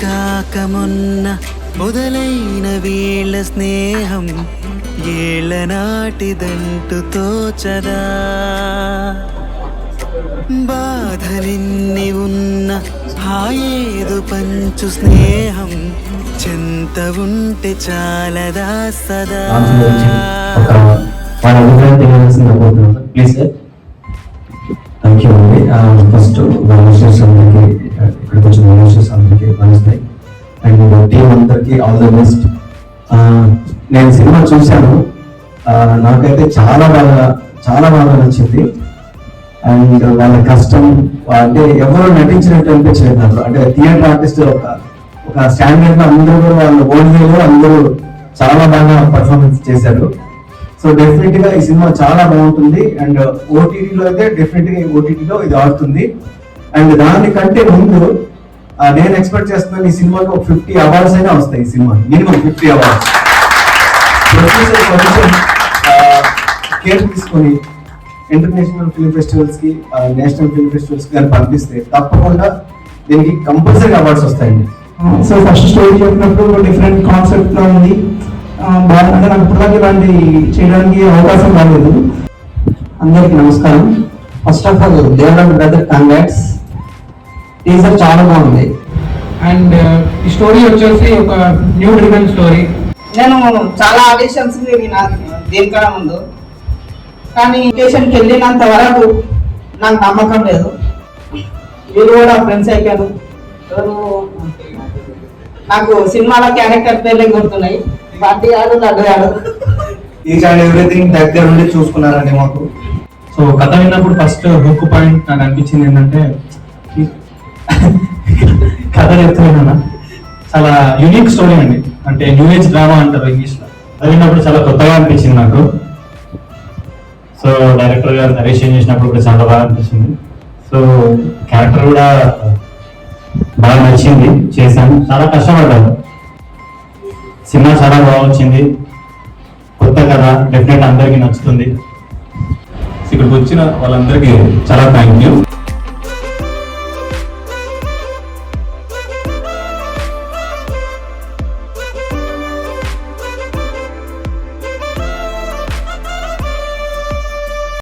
కాక మొన్న మొదలైన వీళ్ళ స్నేహం ఏళ్ళ నాటిదంటూ తోచదా. బాధలిన్ని ఉన్న హాయేదు పంచు స్నేహం చెంత ఉంటే చాలదా సదా. థ్యాంక్ యూ అండి. ఫస్ట్ వాలంటీర్స్ అందరికీ ఇక్కడికి వచ్చిన వాలంటీర్స్ అందరికీ నమస్తే. అండ్ టీం అందరికీ ఆల్ ద బెస్ట్. నేను సినిమా చూశాను, నాకైతే చాలా బాగా నచ్చింది. అండ్ వాళ్ళ కష్టం అంటే ఎవరు నటించినట్టు అనిపించలేదు నాకు. అంటే థియేటర్ ఆర్టిస్ట్ ఒక స్టాండర్డ్ లో అందరూ వాళ్ళ ఓన్లీలో అందరూ చాలా బాగా పర్ఫార్మెన్స్ చేశారు. సో డెఫినెట్ గా ఈ సినిమా చాలా బాగుంటుంది. అండ్ ఓటీటీలో అయితే డెఫినెట్ గా ఓటీటీలో ఇది ఆడుతుంది. అండ్ దానికంటే ముందు నేను ఎక్స్పెక్ట్ చేస్తున్నాను ఈ సినిమాకి ఒక 50 అవార్డ్స్ అయినా వస్తాయి. ఈ సినిమా మినిమం 50 అవార్డ్స్. ప్రొడ్యూసర్ కొంచెం కేర్ తీసుకొని ఇంటర్నేషనల్ ఫిల్మ్ ఫెస్టివల్స్ కి, నేషనల్ ఫిల్మ్ ఫెస్టివల్స్ కి పంపిస్తే తప్పకుండా దీనికి కంపల్సరీ అవార్డ్స్ వస్తాయండి. సో ఫస్ట్ స్టోరీ చెప్పినప్పుడు డిఫరెంట్ కాన్సెప్ట్ లో ఉంది. అంటే నాకు ఇప్పటిదాకా ఇలాంటి చేయడానికి అవకాశం రాలేదు. అందరికి నమస్కారం. First of all Devaraj brother congrats. Teaser చాలా బాగుంది. అండ్ ఈ స్టోరీ వచ్చేసి ఒక న్యూ డ్రివెన్ స్టోరీ. నేను చాలా ఆడిషన్స్ దీనికన్నా ముందు, కానీ స్టేషన్కి వెళ్ళినంత వరకు నాకు నమ్మకం లేదు. వీళ్ళు కూడా ఫ్రెండ్స్ అయిపోయారు. నాకు సినిమాలో క్యారెక్టర్ పేర్లే గుర్తున్నాయి. పార్టీ గారు, లడ్డు గారు, ఈచ్ అండ్ ఎవ్రీథింగ్ దగ్గర నుండి చూసుకున్నారండి మాకు. సో కథ విన్నప్పుడు ఫస్ట్ హుక్ పాయింట్ నాకు అనిపించింది ఏంటంటే, కథ చెప్తున్నా చాలా యూనిక్ స్టోరీ అండి. అంటే న్యూ ఏజ్ డ్రామా అంటారు ఇంగ్లీష్లో. అది విన్నప్పుడు చాలా కొత్తగా అనిపించింది నాకు. సో డైరెక్టర్ గారు నరేషన్ చేసినప్పుడు కూడా చాలా బాగా అనిపించింది. సో క్యారెక్టర్ కూడా బాగా నచ్చింది, చేశాను. చాలా కష్టపడ్డాను. సినిమా చాలా బాగా వచ్చింది. కొత్త కథ, డెఫినెట్ అందరికీ నచ్చుతుంది. ఇక్కడికి వచ్చిన వాళ్ళందరికీ చాలా థ్యాంక్ యూ.